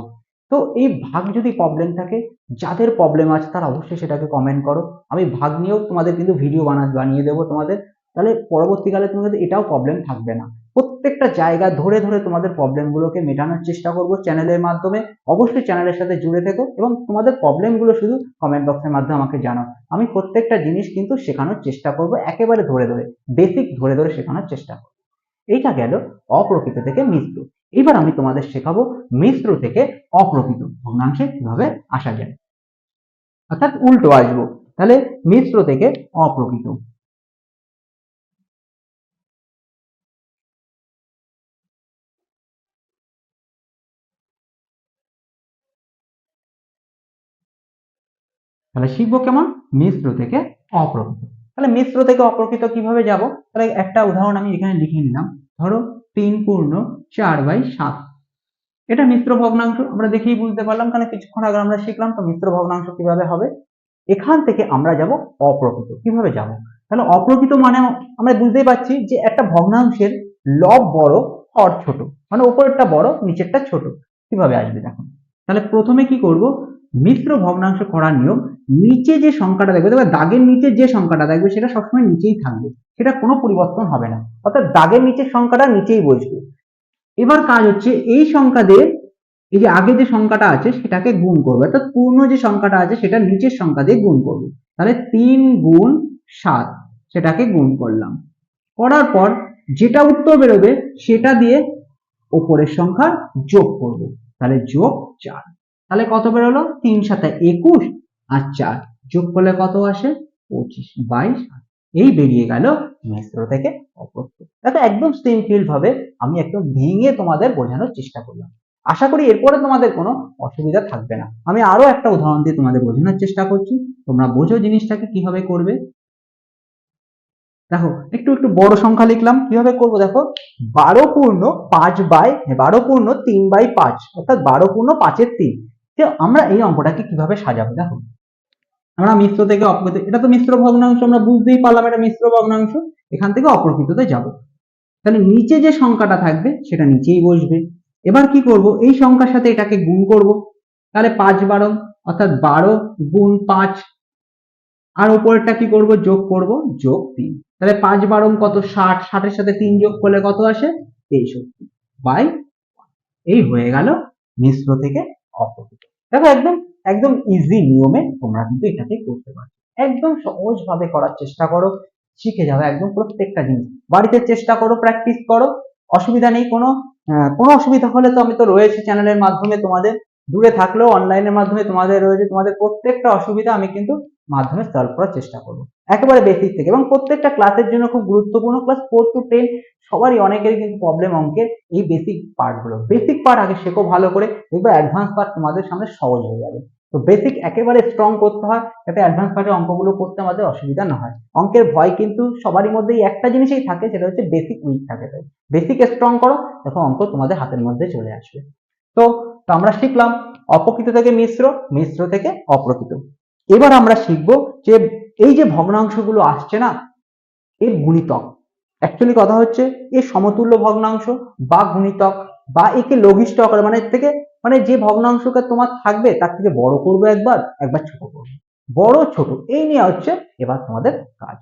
[SPEAKER 1] তো এই ভাগ যদি প্রবলেম থাকে, যাদের প্রবলেম আছে তারা অবশ্যই সেটাকে কমেন্ট করো। আমি ভাগ নিয়েও তোমাদের কিন্তু ভিডিও বানিয়ে দেবো তোমাদের। তাহলে পরবর্তীকালে তোমাদের এটাও প্রবলেম থাকবে না। প্রত্যেকটা জায়গা ধরে ধরে তোমাদের প্রবলেমগুলোকে মেটানোর চেষ্টা করবো চ্যানেলের মাধ্যমে। অবশ্যই চ্যানেলের সাথে জুড়ে থেকো এবং তোমাদের প্রবলেমগুলো শুধু কমেন্ট বক্সের মাধ্যমে আমাকে জানাও। আমি প্রত্যেকটা জিনিস কিন্তু শেখানোর চেষ্টা করবো, একেবারে ধরে ধরে, বেসিক ধরে ধরে শেখানোর চেষ্টা করবো। এইটা গেল অপ্রকৃত থেকে মিশ্র। এবার আমি তোমাদের শেখাবো মিশ্র থেকে অপ্রকৃত ভগ্নাংশে কিভাবে আসা যায়, অর্থাৎ উল্টো আসবো। তাহলে মিশ্র থেকে অপ্রকৃত। তাহলে শিখবো কেমন, মিশ্র থেকে অপ্রকৃত। তাহলে মিশ্র থেকে অপ্রকৃত কিভাবে যাব, তাহলে একটা উদাহরণ আমি এখানে লিখে নিলাম। ধরো 3 পূর্ণ 4/7। এটা মিশ্র ভগ্নাংশ, আমরা দেখেই বুঝতে পারলাম, কারণ কিছুক্ষণ আগে আমরা শিখলাম তো মিশ্র ভগ্নাংশ কিভাবে হবে। এখান থেকে আমরা যাব অপ্রকৃত। কিভাবে যাব, তাহলে অপ্রকৃত মানে আমরা বুঝতেই পারছি যে একটা ভগ্নাংশের লব বড় হর ছোট, মানে উপরেরটা বড় নিচেরটা ছোট। কিভাবে আসবে দেখো। তাহলে প্রথমে কি করব, মিশ্র ভগ্নাংশ করার নিয়ম, নিচে যে সংখ্যাটা দেখবে, দেখবে দাগের নিচে যে সংখ্যাটা দেখবে সেটা সবসময় নিচেই থাকবে, সেটা কোনো পরিবর্তন হবে না, অর্থাৎ দাগের নিচের সংখ্যাটা নিচেই বসবে। এবার কাজ হচ্ছে এই সংখ্যা দিয়ে এই যে আগে যে সংখ্যাটা আছে সেটাকে গুণ করবে, অর্থাৎ পূর্ণ যে সংখ্যাটা আছে সেটা নিচের সংখ্যা দিয়ে গুণ করবে। তাহলে 3 গুণ 7 সেটাকে গুণ করলাম, করার পর যেটা উত্তর বেরোবে সেটা দিয়ে ওপরের সংখ্যা যোগ করব। তাহলে যোগ 4। তাহলে কত বেরোলো, 3 7 21 আর 4 যোগ করলে কত আসে, 25/7। এই বেরিয়ে গেল মিশ্র থেকে অপ্রকৃত। দেখো একদম সিম্পল ভাবে আমি একদম ভেঙে তোমাদের বোঝানোর চেষ্টা করলাম। আশা করি এরপরে তোমাদের কোনো অসুবিধা থাকবে না। আমি আরো একটা উদাহরণ দিয়ে তোমাদের বোঝানোর চেষ্টা করছি, তোমরা বোঝো জিনিসটাকে কিভাবে করবে। দেখো একটু একটু বড় সংখ্যা লিখলাম, কিভাবে করব দেখো। 12 পূর্ণ 3/5, অর্থাৎ 12 পূর্ণ 5/3। যে আমরা এই অঙ্কটাকে কিভাবে সাজাবো দেখো। আমরা মিশ্র থেকে অপ্রকৃত, এটা তো মিশ্র ভগ্নাংশ, আমরা বুঝতেই পারলাম এটা মিশ্র ভগ্নাংশ। এখান থেকে অপ্রকৃততে যাব, তাহলে নিচে যে সংখ্যাটা থাকবে সেটা নিচেই বসবে। এবার কি করব, এই সংখ্যার সাথে এটাকে গুণ করব। তাহলে 5/12, অর্থাৎ 12 গুণ 5, আর উপরেরটা কি করব, যোগ করব, যোগ 3। তাহলে 5/12 কত, 60, 60 এর সাথে 3 যোগ করলে কত আসে, 63/। এই হয়ে গেল মিশ্র থেকে অপ্রকৃত। দেখো একদম একদম ইজি নিয়মে তোমরা কিন্তু এটাকে করতে পারো। একদম সহজ ভাবে করার চেষ্টা করো, শিখে যাবে একদম প্রত্যেকটা জিনিস। বাড়িতে চেষ্টা করো, প্র্যাকটিস করো, অসুবিধা নেই কোনো। কোনো অসুবিধা হলে তো আমি তো রয়েছি চ্যানেলের মাধ্যমে, তোমাদের দূরে থাকলেও অনলাইনের মাধ্যমে তোমাদের রয়েছে, তোমাদের প্রত্যেকটা অসুবিধা আমি কিন্তু মাধ্যমে সলভ করার চেষ্টা করবো একেবারে বেসিক থেকে। এবং প্রত্যেকটা ক্লাসের জন্য খুব গুরুত্বপূর্ণ, ক্লাস 4 to 10 সবারই অনেকেরই কিন্তু প্রবলেম অঙ্কের এই বেসিক পার্ট গুলো। বেসিক পার্ট আগে শেখো ভালো করে, দেখবে অ্যাডভান্স পার্ট তোমাদের সামনে সহজ হয়ে যাবে। তো বেসিক একেবারে স্ট্রং করতে হয়, যাতে অ্যাডভান্স পার্টের অঙ্কগুলো করতে আমাদের অসুবিধা না হয়। অঙ্কের ভয় কিন্তু সবারই মধ্যেই একটা জিনিসই থাকে, সেটা হচ্ছে বেসিক উইক থাকে। তাই বেসিক স্ট্রং করো, দেখো অঙ্ক তোমাদের হাতের মধ্যে চলে আসবে। তো তো আমরা শিখলাম অপ্রকৃত থেকে মিশ্র, মিশ্র থেকে অপ্রকৃত। এবার আমরা শিখবো যে এই যে ভগ্নাংশগুলো আসছে না, এর গুণিতক। অ্যাকচুয়ালি কথা হচ্ছে এর সমতুল্য ভগ্নাংশ বা গুণিতক, বা একে লঘিষ্ঠ আকারে, মানে এর থেকে মানে যে ভগ্নাংশটা তোমার থাকবে তার থেকে বড় করবে একবার, একবার ছোট করবে, বড় ছোট এই নিয়ে হচ্ছে এবার তোমাদের কাজ।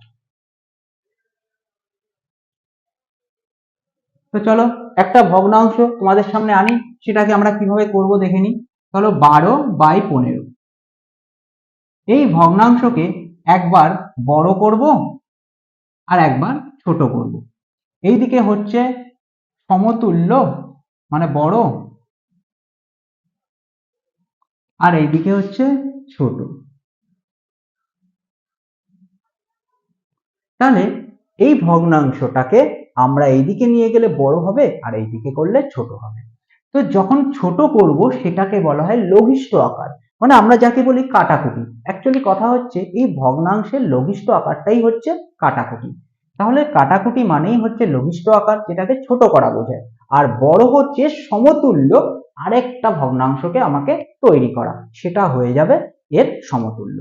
[SPEAKER 1] তো চলো একটা ভগ্নাংশ তোমাদের সামনে আনি, সেটাকে আমরা কিভাবে করব দেখে নিই। চলো 12/15, এই ভগ্নাংশকে একবার বড় করব আর একবার ছোট করব। এইদিকে হচ্ছে সমতুল্য মানে বড়, আর এইদিকে হচ্ছে ছোট। তাহলে এই ভগ্নাংশটাকে আমরা এইদিকে নিয়ে গেলে বড় হবে আর এইদিকে করলে ছোট হবে। তো যখন ছোট করব সেটাকে বলা হয় লঘিষ্ঠ আকার, মানে আমরা যাকে বলি কাটাকুটি। অ্যাকচুয়ালি কথা হচ্ছে এই ভগ্নাংশের লঘিষ্ঠ আকারটাই হচ্ছে কাটাকুটি। তাহলে কাটাকুটি মানেই হচ্ছে লঘিষ্ঠ আকার, যেটাকে ছোট করা বোঝায়। আর বড় হচ্ছে সমতুল্য আরেকটা ভগ্নাংশকে আমাকে তৈরি করা, সেটা হয়ে যাবে এর সমতুল্য।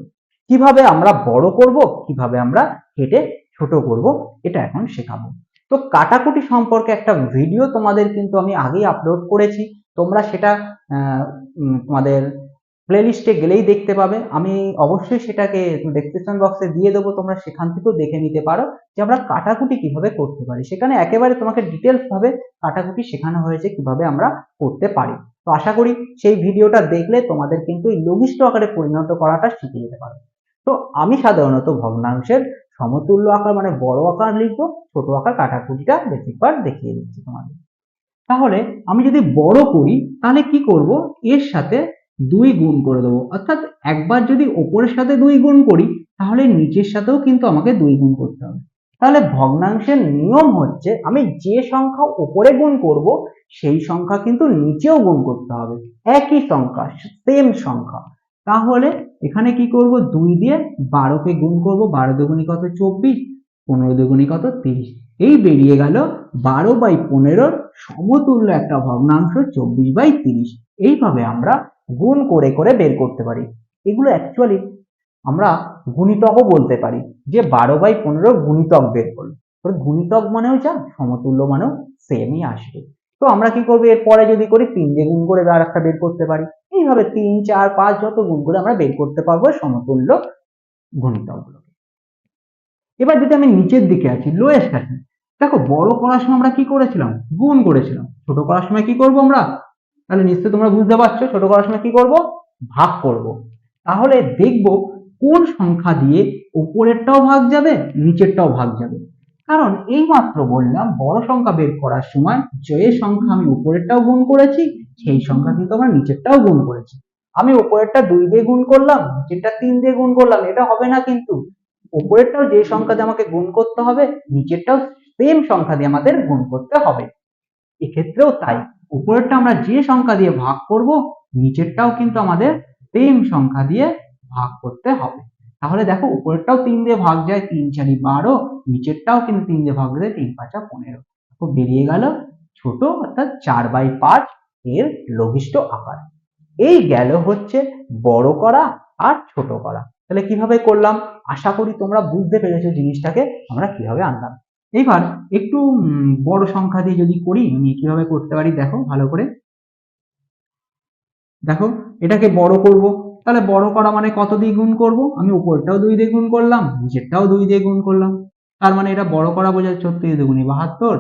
[SPEAKER 1] কিভাবে আমরা বড় করব, কিভাবে আমরা কেটে ছোট করব, এটা এখন শেখাবো। তো কাটাকুটি সম্পর্কে একটা ভিডিও তোমাদের কিন্তু আমি আগেই আপলোড করেছি, তোমরা সেটা তোমাদের প্লেলিস্টে গেলেই দেখতে পাবে। আমি অবশ্যই সেটাকে ডেসক্রিপশন বক্সে দিয়ে দেবো, তোমরা সেখান থেকেও দেখে নিতে পারো যে আমরা কাটাকুটি কিভাবে করতে পারি। সেখানে একেবারে তোমাকে ডিটেলস ভাবে কাটাকুটি শেখানো হয়েছে কিভাবে আমরা করতে পারি। তো আশা করি সেই ভিডিওটা দেখলে তোমাদের কিন্তু এই লঘিষ্ঠ আকারে পরিণত করাটা শিখে যেতে পারো। তো আমি সাধারণত ভগ্নাংশের সমতুল্য আকার মানে বড় আকার লিখবো, ছোট আকার কাটাকুটিটা বেশিরভাগ দেখিয়ে দিচ্ছি তোমাদের। তাহলে আমি যদি বড় করি তাহলে কি করব, এর সাথে 2 গুণ করে দেবো। অর্থাৎ একবার যদি ওপরের সাথে 2 গুণ করি তাহলে নিচের সাথেও কিন্তু আমাকে 2 গুণ করতে হবে। তাহলে ভগ্নাংশের নিয়ম হচ্ছে আমি যে সংখ্যা ওপরে গুণ করব সেই সংখ্যা কিন্তু নিচেও গুণ করতে হবে, একই সংখ্যা, সেম সংখ্যা। তাহলে এখানে কি করব, 2 দিয়ে 12কে গুণ করব, 12 দুগুণী কত 24, 15 দুগুণী কত 30, এই বেরিয়ে গেল 12/15 সমতুল্য একটা ভগ্নাংশ 24/30। এইভাবে আমরা গুণ করে করে বের করতে পারি। এগুলো অ্যাকচুয়ালি আমরা গুণিতকও বলতে পারি, যে 12/15 গুণিতক বের করলো। গুণিতক মানেও যা, সমতুল্য মানেও সেমই আসবে। তো আমরা কি করবো, এরপরে যদি করি 3 দিয়ে গুণ করে আর একটা বের করতে পারি। এইভাবে 3, 4, 5 যত গুণ করে আমরা বের করতে পারবো সমতুল্য গুণিতকগুলো। এবার যদি আমি নিচের দিকে আছি, লোয়েস্ট আছি, দেখো বড় করার সময় আমরা কি করেছিলাম, গুণ করেছিলাম। ছোট করার সময় কি করব আমরা, তাহলে নিশ্চয়ই তোমরা বুঝতে পারছো ছোট করার সময় কি করব, ভাগ করব। তাহলে দেখব কোন সংখ্যা দিয়ে উপরেরটাও ভাগ যাবে নিচেরটাও ভাগ যাবে। কারণ এই মাত্র বললাম বড় সংখ্যা বের করার সময় যে সংখ্যা আমি উপরেরটাও গুণ করেছি সেই সংখ্যা কিন্তু আমরা নিচেরটাও গুণ করেছি। আমি উপরেরটা 2 দিয়ে গুণ করলাম, নিচেরটা 3 দিয়ে গুণ করলাম, এটা হবে না কিন্তু। উপরেরটাও যে সংখ্যা দিয়ে আমাকে গুণ করতে হবে নিচেরটাও সেম সংখ্যা দিয়ে আমাদের গুণ করতে হবে। এক্ষেত্রেও তাই, উপরেরটা আমরা যে সংখ্যা দিয়ে ভাগ করব নিচেরটাও কিন্তু আমাদের সেম সংখ্যা দিয়ে ভাগ করতে হবে। তাহলে দেখো উপরেরটাও 3 দিয়ে ভাগ যায়, 3 4 12, নিচেরটাও কিন্তু 3 দিয়ে ভাগ যায়, 3 5 15। তো বেরিয়ে গেল ছোট অর্থাৎ 4/5 এর লঘিষ্ঠ আকার। এই গেল হচ্ছে বড় করা আর ছোট করা। তাহলে কিভাবে করলাম, আশা করি তোমরা বুঝতে পেরেছো জিনিসটাকে আমরা কিভাবে আনলাম। এবার একটু বড় সংখ্যা দিয়ে যদি করি আমি কিভাবে করতে পারি দেখো ভালো করে। দেখো এটাকে বড় করব, তাহলে বড় করা মানে কত দিয়ে গুণ করব, আমি উপরটাও 2 দিয়ে গুণ করলাম, নিচেরটাও 2 দিয়ে গুণ করলাম। তার মানে এটা বড় করা বোঝায় 36 দুগুণী 72,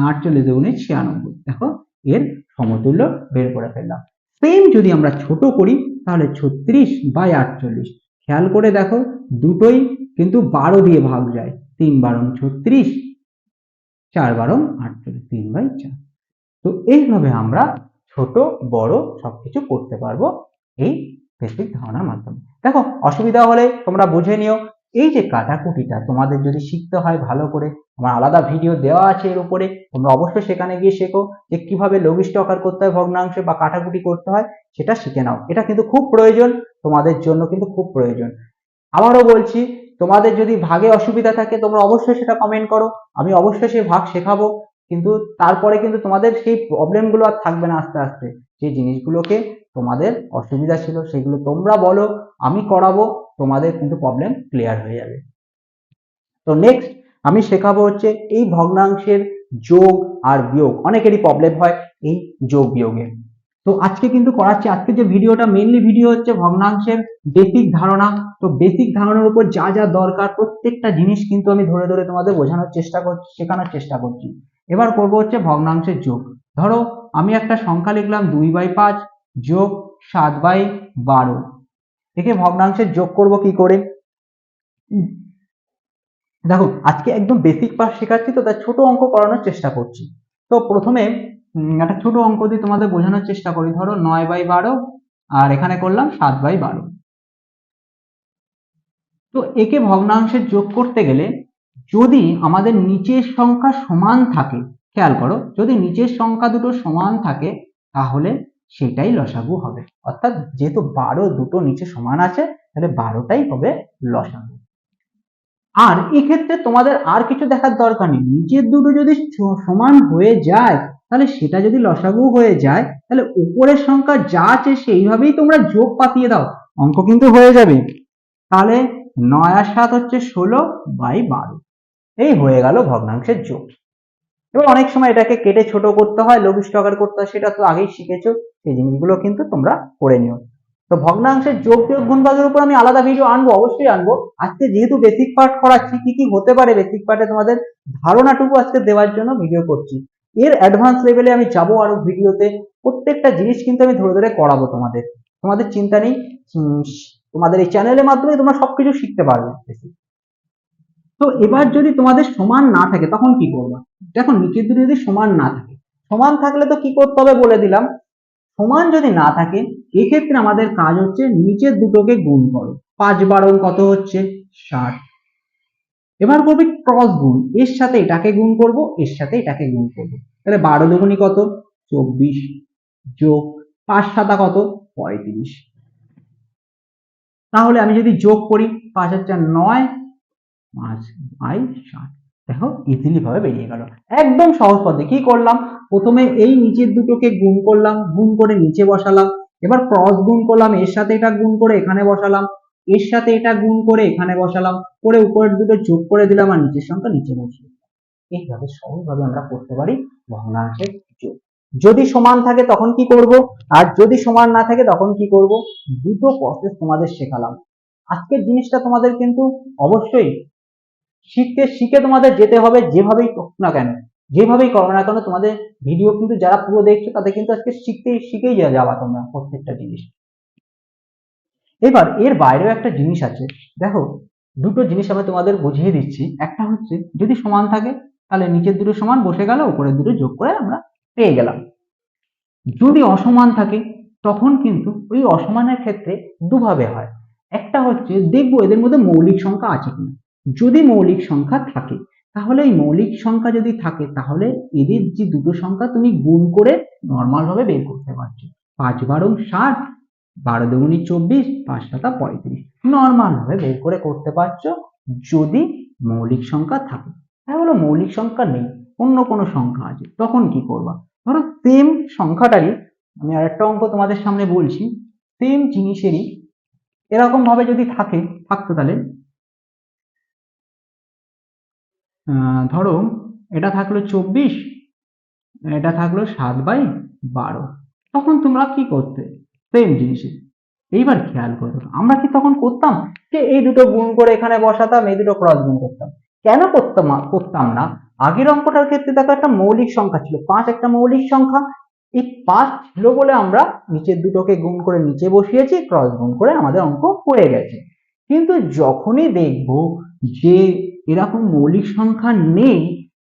[SPEAKER 1] 48 দুগুণী 96। দেখো এর সমতুল্য বের করে ফেললাম। সেম যদি আমরা ছোট করি তাহলে 36/48। খেয়াল করে দেখো দুটোই কিন্তু 12 দিয়ে ভাগ যায়, 3 12 36, 4 12 48, 3/4। তো এইভাবে আমরা ছোট বড় সবকিছু করতে পারবো এই বেসিক ধারণার মাধ্যমে। দেখো অসুবিধা হলে তোমরা বুঝে নিও। এই যে কাটাকুটিটা তোমাদের যদি শিখতে হয় ভালো করে, আমার আলাদা ভিডিও দেওয়া আছে এর উপরে, তোমরা অবশ্যই সেখানে গিয়ে শেখো যে কিভাবে লঘিষ্ঠ আকার করতে হয় ভগ্নাংশে বা কাটাকুটি করতে হয়, সেটা শিখে নাও। এটা কিন্তু খুব প্রয়োজন, তোমাদের জন্য কিন্তু খুব প্রয়োজন। আবারও বলছি, তোমাদের যদি ভাগে অসুবিধা থাকে তোমরা অবশ্যই সেটা কমেন্ট করো, আমি অবশ্যই সেই ভাগ শেখাবো। কিন্তু তারপরে কিন্তু তোমাদের সেই প্রবলেমগুলো আর থাকবে না। আস্তে আস্তে যে জিনিসগুলোকে তোমাদের অসুবিধা ছিল সেগুলো তোমরা বলো, আমি করাবো, তোমাদের কিন্তু প্রবলেম ক্লিয়ার হয়ে যাবে। তো নেক্সট আমি শেখাবো হচ্ছে এই ভগ্নাংশের যোগ আর বিয়োগ। অনেকেরই প্রবলেম হয় এই যোগ বিয়োগের। তো আজকে কিন্তু করাচ্ছি, আজকে যে ভিডিওটা মেইনলি ভিডিও হচ্ছে ভগ্নাংশের বেসিক ধারণা। তো বেসিক ধারণার উপর যা যা দরকার প্রত্যেকটা জিনিস কিন্তু আমি ধরে ধরে তোমাদের বোঝানোর চেষ্টা করছি, শেখানোর চেষ্টা করছি। এবার করব হচ্ছে ভগ্নাংশের যোগ। ধরো আমি একটা সংখ্যা লিখলাম 2/5 যোগ 7/12, একে ভগ্নাংশের যোগ করব কি করে? দেখো আজকে একদম বেসিক পার্ট শেখাচ্ছি, তো তাই ছোট অঙ্ক করানোর চেষ্টা করছি। তো প্রথমে একটা ছোট অঙ্ক দিয়ে তোমাদের বোঝানোর চেষ্টা করি। ধরো 9/12 আর এখানে করলাম 7/12। তো একে ভগ্নাংশের যোগ করতে গেলে যদি আমাদের নিচের সংখ্যা সমান থাকে, খেয়াল করো, যদি নিচের সংখ্যা দুটো সমান থাকে তাহলে সেটাই লসাগু হবে। অর্থাৎ যেহেতু 12 দুটো নিচে সমান আছে, তাহলে 12টাই হবে লসাগু। আর এক্ষেত্রে তোমাদের আর কিছু দেখার দরকার নেই, নিচের দুটো যদি সমান হয়ে যায় তাহলে সেটা যদি লসাগু হয়ে যায় তাহলে উপরের সংখ্যা যা আছে সেইভাবেই তোমরা যোগ পাতিয়ে দাও, অঙ্ক কিন্তু হয়ে যাবে। তাহলে 9 আর 7 হচ্ছে 16/12, এই হয়ে গেল ভগ্নাংশের যোগ। এবার অনেক সময় এটাকে কেটে ছোট করতে হয়, লঘিষ্ঠ আকার করতে হয়, সেটা তো আগেই শিখেছো, সেই জিনিসগুলো কিন্তু তোমরা করে নিও। তো ভগ্নাংশের যোগ বিয়োগ গুণভাগের উপর আমি আলাদা ভিডিও আনবো, অবশ্যই আনবো। আজকে যেহেতু বেসিক পার্ট করাচ্ছি, কি কি হতে পারে বেসিক পার্টে তোমাদের ধারণাটুকু আজকে দেওয়ার জন্য ভিডিও করছি। এর অ্যাডভান্স লেভেলে আমি যাবো আরো ভিডিওতে, প্রত্যেকটা জিনিস কিন্তু আমি ধরে ধরে করাবো তোমাদের, তোমাদের চিন্তা নেই। তোমাদের এই চ্যানেলের মাধ্যমে তোমরা সবকিছু শিখতে পারবে। তো এবার যদি তোমাদের সমান না থাকে তখন কি করবা? দেখো নিচের দুটো যদি সমান না থাকে, সমান থাকলে তো কি করতে হবে বলে দিলাম। সমান যদি না থাকে এক্ষেত্রে আমাদের কাজ হচ্ছে নিচের দুটোকে গুণ করো। 5/12 কত হচ্ছে? 60। এবার করবে ক্রস গুণ, এর সাথে এটাকে গুণ করব, এর সাথে এটাকে গুণ করব, তাহলে 12 দুগুণী কত? 24 যোগ 5 7 কত? 35। তাহলে আমি যদি যোগ করি 5 আর 4 9, 5/60, দেখো ইজিলি ভাবে বেরিয়ে গেল। একদম সহজ পদ্ধতি। কি করলাম? প্রথমে এই নিচের দুটোকে গুণ করলাম, গুণ করে নিচে বসালাম। এবার ক্রস গুণ করলাম, এর সাথে এটা গুণ করে এখানে বসালাম, এর সাথে এটা গুণ করে এখানে বসালাম, করে উপরের দুটো যোগ করে দিলাম আর নিচের সংখ্যা নিচে বসিয়ে দিলাম। এইভাবে সহজভাবে আমরা করতে পারি ভগ্নাংশের যোগ। যদি সমান থাকে তখন কি করব, আর যদি সমান না থাকে তখন কি করব, দুটো প্রসেস তোমাদের শেখালাম। আজকের জিনিসটা তোমাদের কিন্তু অবশ্যই শিখে তোমাদের যেতে হবে, যেভাবেই হোক না কেন, যেভাবেই করো না কেন। তোমাদের ভিডিও কিন্তু যারা পুরো দেখছো তাদের কিন্তু আজকে শিখেই যাবা তোমরা প্রত্যেকটা জিনিস। এবার এর বাইরেও একটা জিনিস আছে, দেখো দুটো জিনিস আমি তোমাদের বুঝিয়ে দিচ্ছি। একটা হচ্ছে যদি সমান থাকে তাহলে নিচের দুটো সমান বসে গেল, উপরের দুটো যোগ করে আমরা পেয়ে গেলাম। যদি অসমান থাকে তখন কিন্তু ওই অসমানের ক্ষেত্রে দুভাবে হয়। একটা হচ্ছে দেখবো এদের মধ্যে মৌলিক সংখ্যা আছে কিনা। যদি মৌলিক সংখ্যা থাকে তাহলে এই মৌলিক সংখ্যা যদি থাকে তাহলে এদের যে দুটো সংখ্যা তুমি গুণ করে নর্মাল ভাবে বের করতে পারছো। 5/12 60, 12 দুগুণী 24, 5 7 35, নর্মাল ভাবে বের করে করতে পারছো যদি মৌলিক সংখ্যা থাকে। তাহলে মৌলিক সংখ্যা নেই, অন্য কোনো সংখ্যা আছে, তখন কি করবা? ধরো সেম সংখ্যাটারই আমি আরেকটা অঙ্ক তোমাদের সামনে বলছি, সেম জিনিসেরই এরকম ভাবে যদি থাকতো তাহলে ধরো এটা থাকলো 24, এটা থাকলো 7/12, তখন তোমরা কি করতে? সেম জিনিসে এইবার খেয়াল করো, আমরা কি তখন করতাম যে এই দুটো গুণ করে এখানে বসাতাম, এই দুটো ক্রস গুণ করতাম? কেন করতাম না? আগের অঙ্কটার ক্ষেত্রে দেখো একটা মৌলিক সংখ্যা ছিল 5, একটা মৌলিক সংখ্যা। এই 5 ছিল বলে আমরা নিচের দুটোকে গুণ করে নিচে বসিয়েছি, ক্রস গুণ করে আমাদের অঙ্ক হয়ে গেছে। কিন্তু যখনই দেখবো যে এরকম মৌলিক সংখ্যা নেই,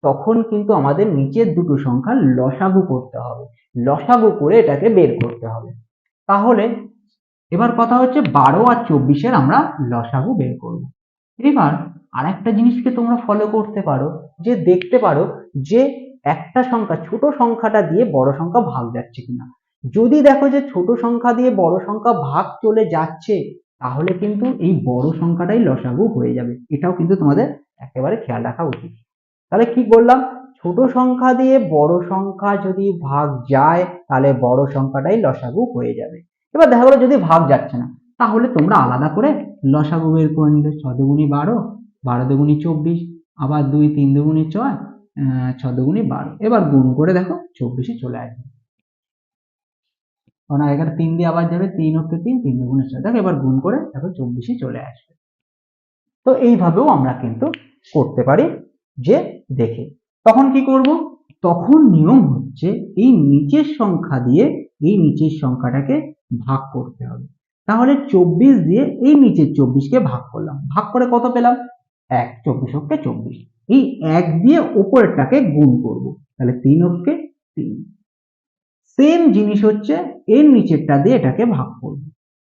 [SPEAKER 1] তখন কিন্তু আমাদের নিচের দুটো সংখ্যা লসাগু করতে হবে, লসাগু করে এটাকে বের করতে হবে। তাহলে এবার কথা হচ্ছে 12 আর 24-এর আমরা লসাগু বের করব। এবার আরেকটা জিনিসকে তোমরা ফলো করতে পারো, যে দেখতে পারো যে একটা সংখ্যা ছোট সংখ্যাটা দিয়ে বড় সংখ্যা ভাগ যাচ্ছে কিনা। যদি দেখো যে ছোট সংখ্যা দিয়ে বড় সংখ্যা ভাগ চলে যাচ্ছে, তাহলে কিন্তু এই বড় সংখ্যাটাই লসাগু হয়ে যাবে। এটাও কিন্তু তোমাদের একেবারে খেয়াল রাখা উচিত। তাহলে কি বললাম? ছোট সংখ্যা দিয়ে বড় সংখ্যা যদি ভাগ যায় তাহলে বড় সংখ্যাটাই লসাগু হয়ে যাবে। এবার দেখা গেলো যদি ভাগ যাচ্ছে না, তাহলে তোমরা আলাদা করে লসাগু বের করে নিলে। 6 দুগুণী 12, 12 দুগুণী 24, আবার 2 3 দুগুণী 6, 6 দুগুণী 12। এবার গুণ করে দেখো 24-এ চলে আসবে। কারণ এখানে 3 দিয়ে আবার যাবে, 3 হচ্ছে 3, 3 দুগুণী 6। দেখো এবার গুণ করে দেখো 24-এ চলে আসবে। তো এইভাবেও আমরা কিন্তু করতে পারি যে দেখে। তখন কি করব? তখন নিয়ম হচ্ছে এই নিচের সংখ্যা দিয়ে এই নিচের সংখ্যাটাকে ভাগ করতে হবে। তাহলে 24 দিয়ে এই নিচের 24কে ভাগ করলাম, ভাগ করে কত পেলাম 1, 24 অক্ষে 24, এই 1 দিয়ে উপরেরটাকে গুণ করব, তাহলে 3 অক্ষে 3। সেম জিনিস হচ্ছে এর নিচেরটা দিয়ে এটাকে ভাগ করব,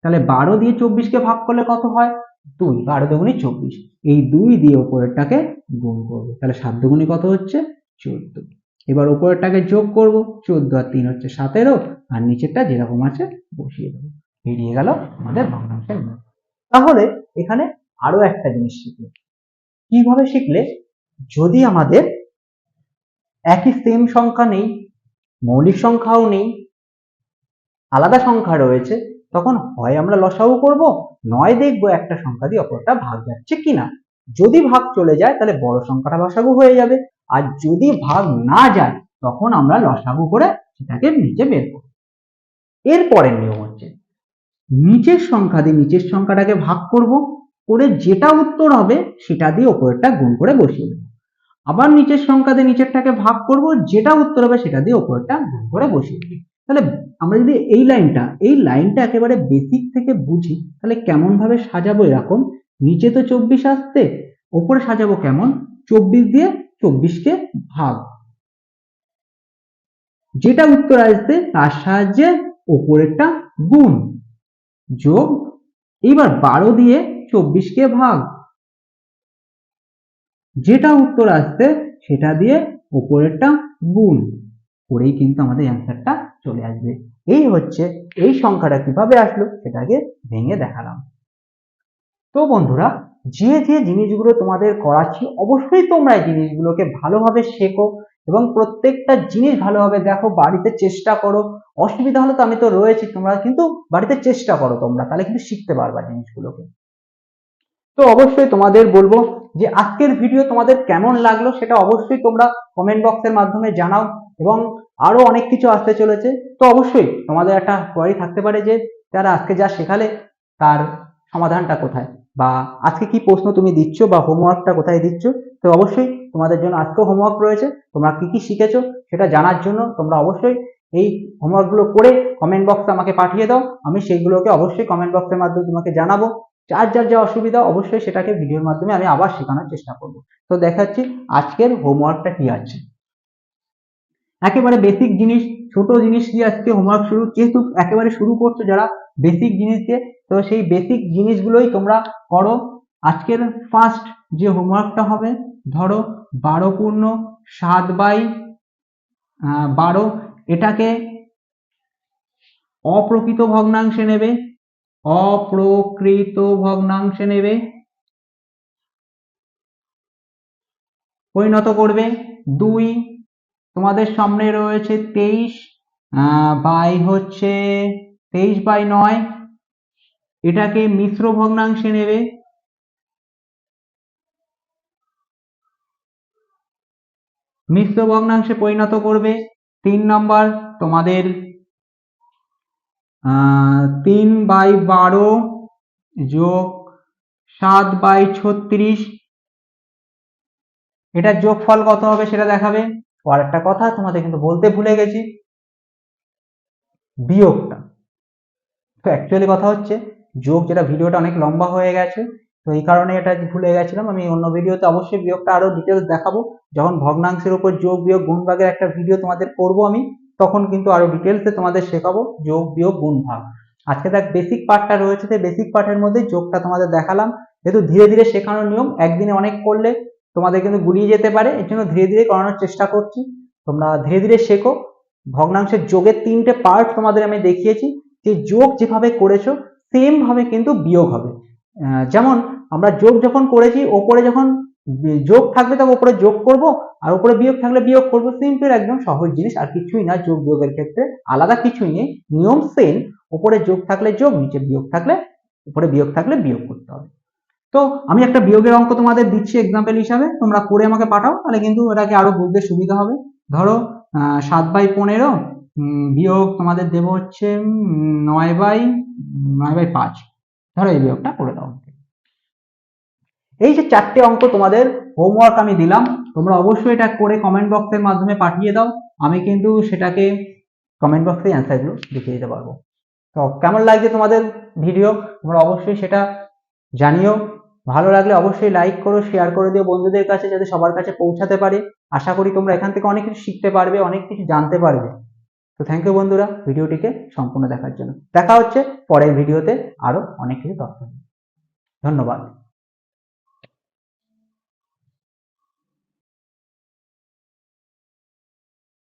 [SPEAKER 1] তাহলে 12 দিয়ে 24কে ভাগ করলে কত হয় 2, 12 দুগুণে 24, এই 2 দিয়ে উপরেরটাকে গুণ করব, তাহলে 7 দুগুণে কত হচ্ছে 14। এবার উপরেরটাকে যোগ করব, 14 আর 3 হচ্ছে 17, আর নিচেরটা যেরকম আছে বসিয়ে দেবো, বেরিয়ে গেল আমাদের ভগ্নাংশের মান। তাহলে এখানে আরো একটা জিনিস শিখলে, কিভাবে শিখলে, যদি আমাদের একই সেম সংখ্যা নেই, মৌলিক সংখ্যাও নেই, আলাদা সংখ্যা রয়েছে, তখন হয় আমরা লসাগু করব, নয় দেখবো একটা সংখ্যা দিয়ে অপরটা ভাগ যাচ্ছে কিনা। যদি ভাগ চলে যায় তাহলে বড় সংখ্যাটা লসাগু হয়ে যাবে, আর যদি ভাগ না যায় তখন আমরা লসাগু করে সেটাকে নিচে বের করব। এরপরের নিয়ম হচ্ছে নিচের সংখ্যা দিয়ে নিচের সংখ্যাটাকে ভাগ করব, করে যেটা উত্তর হবে সেটা দিয়ে ওপরেরটা গুণ করে বসিয়ে দেবো। আবার নিচের সংখ্যা দিয়ে নিচেরটাকে ভাগ করব, যেটা উত্তর হবে সেটা দিয়ে ওপরেরটা গুণ করে বসিয়ে দেবো। তাহলে আমরা যদি এই লাইনটা একেবারে বেসিক থেকে বুঝি, তাহলে কেমন ভাবে সাজাবো, এরকম নিচে তো 24 আসছে, ওপরে সাজাবো কেমন, 24 দিয়ে 24কে ভাগ, যেটা উত্তর আসবে তার সাহায্যে ওপরেরটা গুণ, যোগ, এবার 12 দিয়ে 24কে ভাগ, যেটা উত্তর আসছে সেটা দিয়ে উপরেরটা গুণ করেই কিন্তু আমাদের অ্যান্সারটা চলে আসবে। এই হচ্ছে এই সংখ্যাটা কিভাবে আসলো সেটাকে ভেঙে দেখালাম। তো বন্ধুরা, যে যে জিনিসগুলো তোমাদের করাচ্ছি অবশ্যই তোমরা এই জিনিসগুলোকে ভালোভাবে শেখো এবং প্রত্যেকটা জিনিস ভালোভাবে দেখো, বাড়িতে চেষ্টা করো। অসুবিধা হলে তো আমি তো রয়েছি, তোমরা কিন্তু বাড়িতে চেষ্টা করো, তোমরা তাহলে কিন্তু শিখতে পারবা জিনিসগুলোকে। তো অবশ্যই তোমাদের বলবো যে আজকের ভিডিও তোমাদের কেমন লাগলো সেটা অবশ্যই তোমরা কমেন্ট বক্সের মাধ্যমে জানাও, এবং আরো অনেক কিছু আসতে চলেছে। তো অবশ্যই তোমাদের একটা কোয়ারি থাকতে পারে যে তারা আজকে যা শেখালে তার সমাধানটা কোথায়, বা আজকে কি প্রশ্ন তুমি দিচ্ছ বা হোমওয়ার্কটা কোথায় দিচ্ছ। তো অবশ্যই তোমাদের জন্য আজকেও হোমওয়ার্ক রয়েছে, তোমরা কি কি শিখেছো সেটা জানার জন্য তোমরা অবশ্যই এই হোমওয়ার্কগুলো করে কমেন্ট বক্সে আমাকে পাঠিয়ে দাও, আমি সেইগুলোকে অবশ্যই কমেন্ট বক্সের মাধ্যমে তোমাকে জানাবো। যার যার যা অসুবিধা অবশ্যই সেটাকে ভিডিওর মাধ্যমে আমি আবার শেখানোর চেষ্টা করব। তো দেখাচ্ছি আজকের হোমওয়ার্কটা কি আছে। একেবারে বেসিক জিনিস, ছোট জিনিস দিয়ে আজকে হোমওয়ার্ক শুরু, যেহেতু একেবারে শুরু করছো যারা বেসিক জিনিস দিয়ে, তো সেই বেসিক জিনিসগুলোই তোমরা করো। আজকের ফার্স্ট যে হোমওয়ার্কটা হবে, ধরো 12 পূর্ণ 7/12, এটাকে অপ্রকৃত ভগ্নাংশে নেবে, অপ্রকৃত ভগ্নাংশে নেবে, পরিণত করবে। 2, তোমাদের সামনে রয়েছে 23 বাই হচ্ছে 23/9, এটাকে মিশ্র ভগ্নাংশে নেবে, মিশ্র ভগ্নাংশে পরিণত করবে। 3 নম্বর তোমাদের 3/12 যোগ 7/36, এটার যোগফল কত হবে সেটা দেখাবে। আর একটা কথা তোমাদের কিন্তু বলতে ভুলে গেছি, বিয়োগটা। তো অ্যাকচুয়ালি কথা হচ্ছে যোগ, যেটা ভিডিওটা অনেক লম্বা হয়ে গেছে, তো এই কারণে এটা ভুলে গেছিলাম। আমি অন্য ভিডিওতে অবশ্যই বিয়োগটা আরো ডিটেলস দেখাবো, যখন ভগ্নাংশের উপর যোগ বিয়োগ গুণ ভাগের একটা ভিডিও তোমাদের করব আমি, তখন কিন্তু আরো ডিটেলসে তোমাদের শেখাবো যোগ বিয়োগ গুণ ভাগ। আজকে দেখ বেসিক পার্টটা রয়েছে, সেই বেসিক পার্টের মধ্যে যোগটা তোমাদের দেখালাম। যেহেতু ধীরে ধীরে শেখানোর নিয়ম, একদিনে অনেক করলে তোমাদের কিন্তু গুলিয়ে যেতে পারে, এর জন্য ধীরে ধীরে করানোর চেষ্টা করছি। তোমরা ধীরে ধীরে শেখো। ভগ্নাংশের যোগের 3টে পার্ট তোমাদের আমি দেখিয়েছি, যে যোগ যেভাবে করেছো সেম ভাবে কিন্তু বিয়োগ হবে। যেমন আমরা যোগ যখন করেছি, ওপরে যখন যোগ থাকবে তখন ওপরে যোগ করব, আর উপরে বিয়োগ থাকলে বিয়োগ করব। সিম্পল, একদম সহজ জিনিস, আর কিছুই না। যোগ বিয়োগের ক্ষেত্রে আলাদা কিছুই নেই, নিয়ম সেম। উপরে যোগ থাকলে যোগ, নিচে বিয়োগ থাকলে, উপরে বিয়োগ থাকলে বিয়োগ করতে হবে। তো আমি একটা বিয়োগের অঙ্ক তোমাদের দিচ্ছি এক্সাম্পল হিসাবে, তোমরা করে আমাকে পাঠাও, তাহলে কিন্তু এটাকে আরো বুঝতে সুবিধা হবে। ধরো 7/15 বিয়োগ তোমাদের দেব হচ্ছে 9/5, ধরো এই বিয়োগটা করে দাও। এই যে 4টে অঙ্ক তোমাদের হোমওয়ার্ক আমি দিলাম, তোমরা অবশ্যই এটা করে কমেন্ট বক্সের মাধ্যমে পাঠিয়ে দাও। আমি কিন্তু সেটাকে কমেন্ট বক্সে অ্যান্সারগুলো লিখে দিতে পারবো। তো কেমন লাগছে তোমাদের ভিডিও তোমরা অবশ্যই সেটা জানিও। ভালো লাগলে অবশ্যই লাইক করো, শেয়ার করে দিও বন্ধুদের কাছে, যাতে সবার কাছে পৌঁছাতে পারে। আশা করি তোমরা এখান থেকে অনেক কিছু শিখতে পারবে, অনেক কিছু জানতে পারবে। তো থ্যাংক ইউ বন্ধুরা ভিডিওটিকে সম্পূর্ণ দেখার জন্য। দেখা হচ্ছে পরের ভিডিওতে আরো অনেক কিছু তথ্য। ধন্যবাদ।